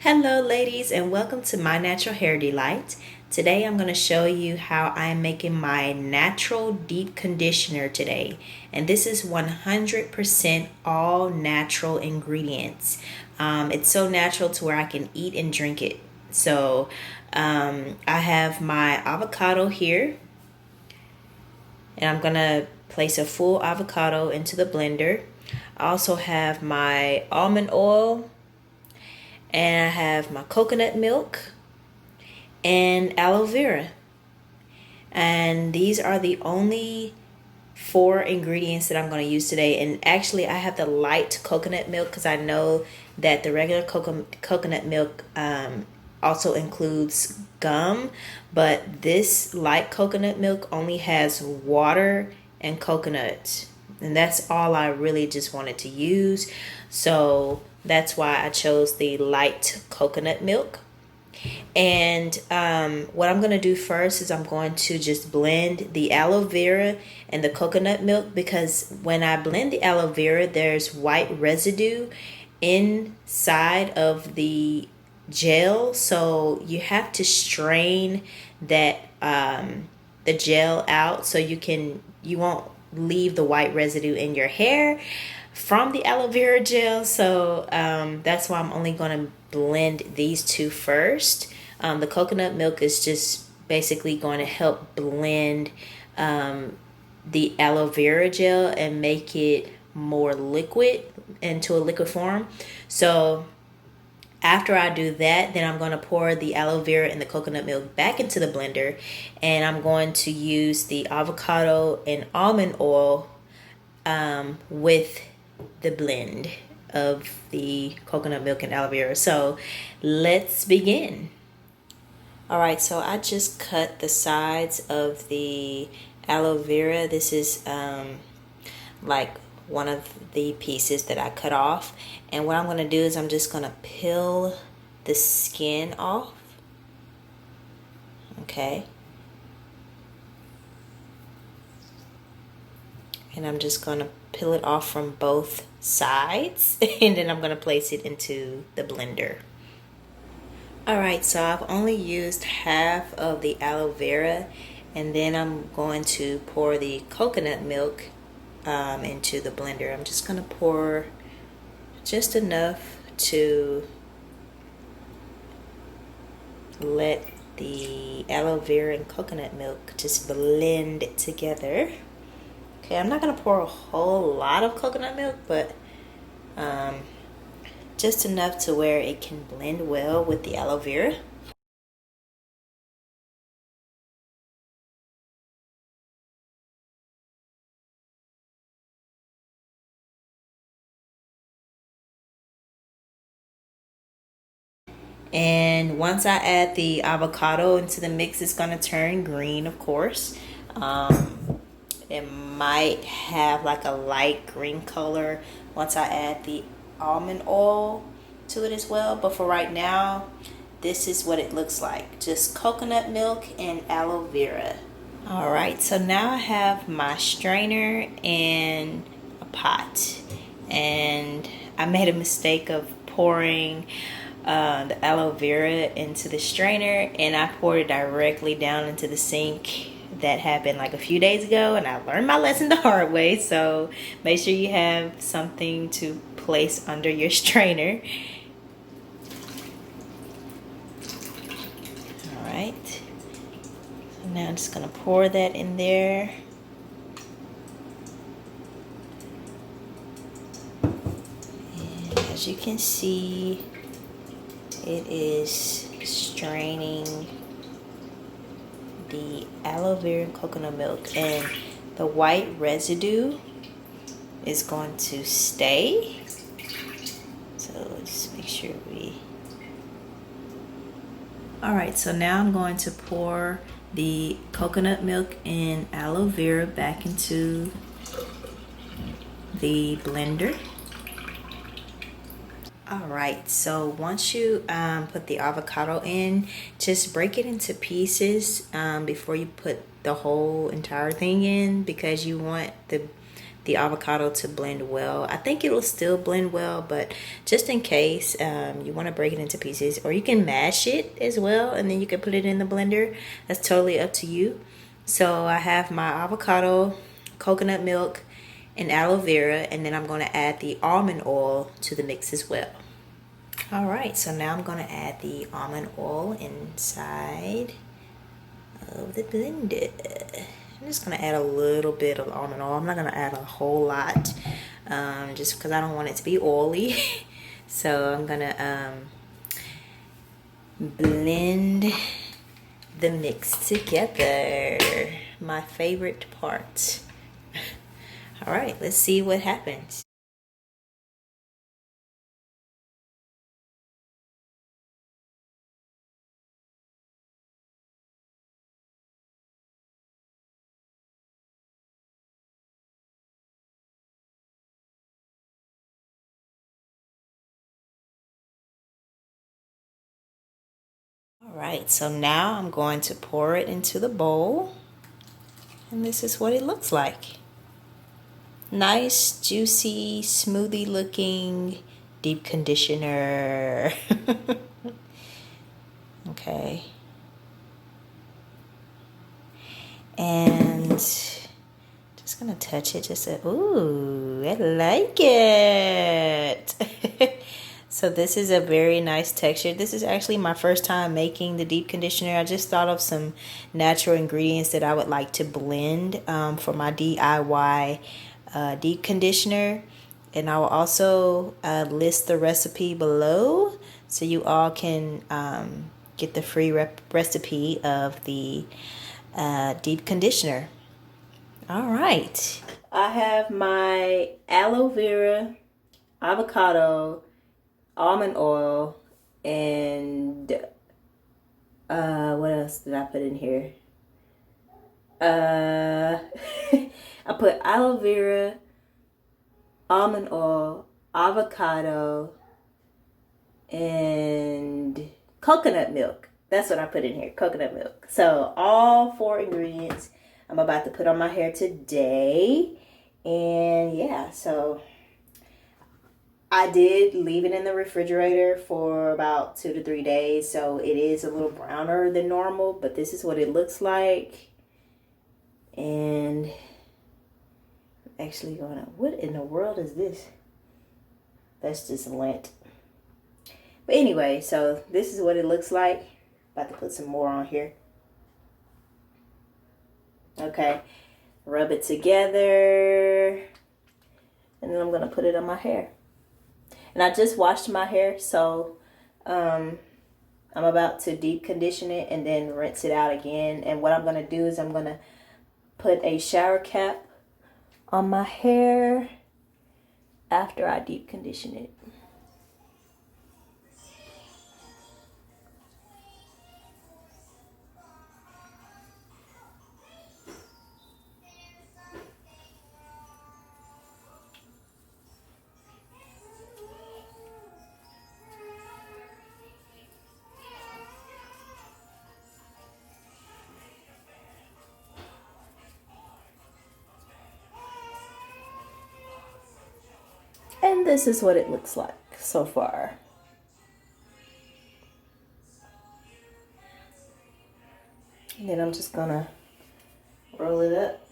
Hello ladies and welcome to My Natural Hair Delight. Today I'm going to show you how I'm making my natural deep conditioner today. And this is 100% all natural ingredients. It's so natural to where I can eat and drink it. So I have my avocado here. And I'm going to place a full avocado into the blender. I also have my almond oil. And I have my coconut milk and aloe vera. And these are the only 4 ingredients that I'm going to use today. And actually I have the light coconut milk because I know that the regular coconut milk also includes gum. But this light coconut milk only has water and coconut. And that's all I really just wanted to use. So that's why I chose the light coconut milk. And what I'm going to do first is I'm going to just blend the aloe vera and the coconut milk, because when I blend the aloe vera, there's white residue inside of the gel. So you have to strain that the gel out so you won't leave the white residue in your hair from the aloe vera gel. So that's why I'm only going to blend these two first. The coconut milk is just basically going to help blend the aloe vera gel and make it more liquid, into a liquid form. So after I do that, then I'm going to pour the aloe vera and the coconut milk back into the blender, and I'm going to use the avocado and almond oil with the blend of the coconut milk and aloe vera. So let's begin. All right, so I just cut the sides of the aloe vera. This is like one of the pieces that I cut off. And what I'm going to do is I'm just going to peel the skin off. Okay. And I'm just going to peel it off from both sides. And then I'm going to place it into the blender. Alright, so I've only used half of the aloe vera. And then I'm going to pour the coconut milk into the blender. I'm just going to pour just enough to let the aloe vera and coconut milk just blend together. Okay, I'm not going to pour a whole lot of coconut milk, but just enough to where it can blend well with the aloe vera. And once I add the avocado into the mix, it's going to turn green, of course. It might have like a light green color once I add the almond oil to it as well. But for right now, this is what it looks like. Just coconut milk and aloe vera. All right, so now I have my strainer and a pot. And I made a mistake of pouring the aloe vera into the strainer, and I poured it directly down into the sink. That happened like a few days ago, and I learned my lesson the hard way. So make sure you have something to place under your strainer. All right, so now I'm just gonna pour that in there. And as you can see, it is straining the aloe vera and coconut milk, and the white residue is going to stay. So just make sure we... All right, so now I'm going to pour the coconut milk and aloe vera back into the blender. Alright, so once you put the avocado in, just break it into pieces before you put the whole entire thing in, because you want the the avocado to blend well. I think it will still blend well, but just in case, you want to break it into pieces, or you can mash it as well and then you can put it in the blender. That's totally up to you. So I have my avocado, coconut milk, and aloe vera, and then I'm going to add the almond oil to the mix as well. All right, so now I'm going to add the almond oil inside of the blender. I'm just going to add a little bit of almond oil. I'm not going to add a whole lot, just because I don't want it to be oily. So I'm going to blend the mix together. My favorite part. All right, let's see what happens. All right, so now I'm going to pour it into the bowl, and this is what it looks like. Nice, juicy, smoothie looking deep conditioner. Okay. And just gonna touch it, just a, ooh, I like it. So this is a very nice texture. This is actually my first time making the deep conditioner. I just thought of some natural ingredients that I would like to blend for my DIY deep conditioner. And I will also list the recipe below so you all can get the free recipe of the deep conditioner. All right. I have my aloe vera, avocado, almond oil, and what else did I put in here? I put aloe vera, almond oil, avocado, and coconut milk. That's what I put in here, coconut milk. So all 4 ingredients I'm about to put on my hair today. And yeah, so I did leave it in the refrigerator for about 2 to 3 days. So it is a little browner than normal, but this is what it looks like. And actually going on, what in the world is this? That's just lint. But anyway, so this is what it looks like. About to put some more on here. Okay, rub it together, and then I'm gonna put it on my hair. And I just washed my hair, so I'm about to deep condition it and then rinse it out again. And what I'm gonna do is I'm gonna put a shower cap on my hair after I deep condition it. And this is what it looks like so far. And then I'm just gonna roll it up.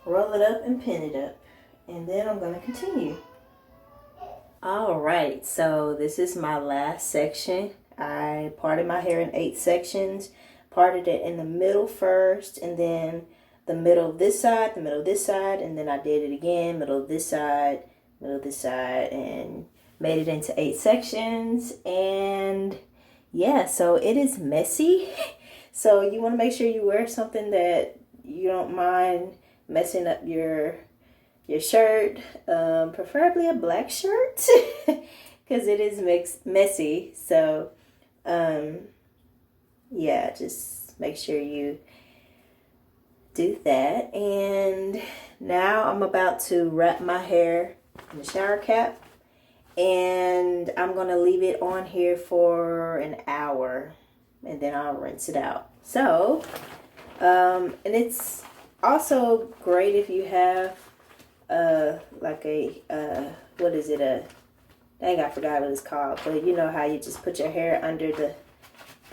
Roll it up and pin it up. And then I'm gonna continue. All right, so this is my last section. I parted my hair in 8 sections, parted it in the middle first, and then the middle of this side, the middle of this side, and then I did it again, middle of this side, middle of this side, and made it into 8 sections. And yeah, so it is messy. So you want to make sure you wear something that you don't mind messing up your shirt, preferably a black shirt, because it is messy. So yeah, just make sure you do that. And now I'm about to wrap my hair in the shower cap, and I'm going to leave it on here for an hour, and then I'll rinse it out. So, and it's also great if you have like a what is it, dang, I forgot what it's called, but you know how you just put your hair under the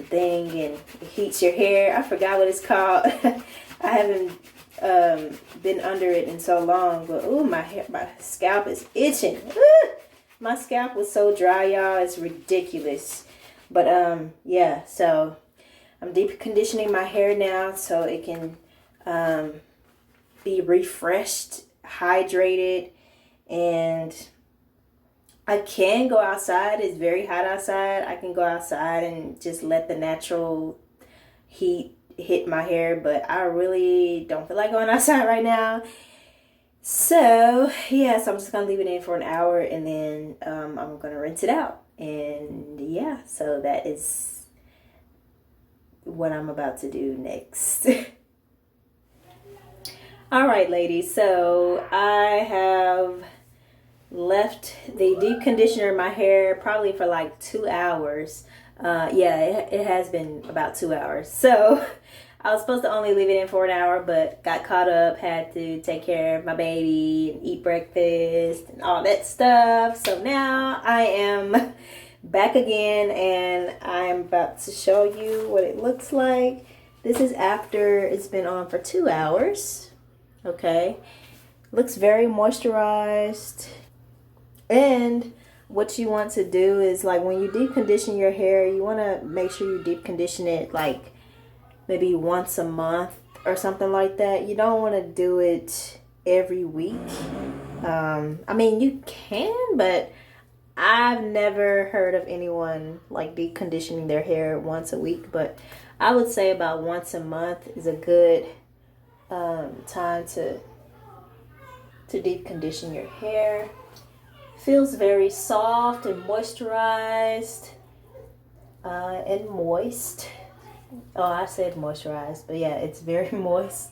thing and it heats your hair. I forgot what it's called. I haven't been under it in so long, but ooh, my scalp is itching. My scalp was so dry, y'all, it's ridiculous. But yeah, so I'm deep conditioning my hair now so it can be refreshed, hydrated, and I can go outside. It's very hot outside. I can go outside and just let the natural heat hit my hair, but I really don't feel like going outside right now. So yeah, so I'm just gonna leave it in for an hour, and then I'm gonna rinse it out. And yeah, so that is what I'm about to do next. All right, ladies, so I have left the deep conditioner in my hair probably for like 2 hours. Yeah, it has been about 2 hours. So I was supposed to only leave it in for an hour, but got caught up, had to take care of my baby and eat breakfast and all that stuff. So now I am back again, and I'm about to show you what it looks like. This is after it's been on for 2 hours. Okay, looks very moisturized. And what you want to do is, like, when you deep condition your hair, you want to make sure you deep condition it like maybe once a month or something like that. You don't want to do it every week. I mean, you can, but I've never heard of anyone like deep conditioning their hair once a week. But I would say about once a month is a good time to deep condition your hair. Feels very soft and moisturized and moist. Oh, I said moisturized, but yeah, it's very moist.